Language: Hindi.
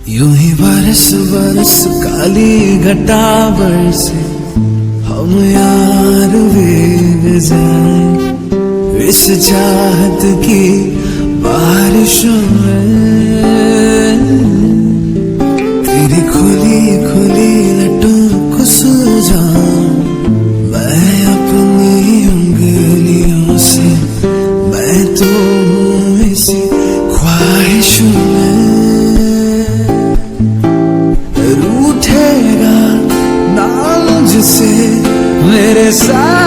यूं ही बरस बरस काली घटा बरसे हम यार भीग जाए इस चाहत की बारिशों में। तेरी खुली खुली लटों को सुलझाऊं मैं अपनी उंगलियों से। मैं तो हूँ इसी ख्वाहिशों में। रूठेगा ना मुझसे मेरे साथ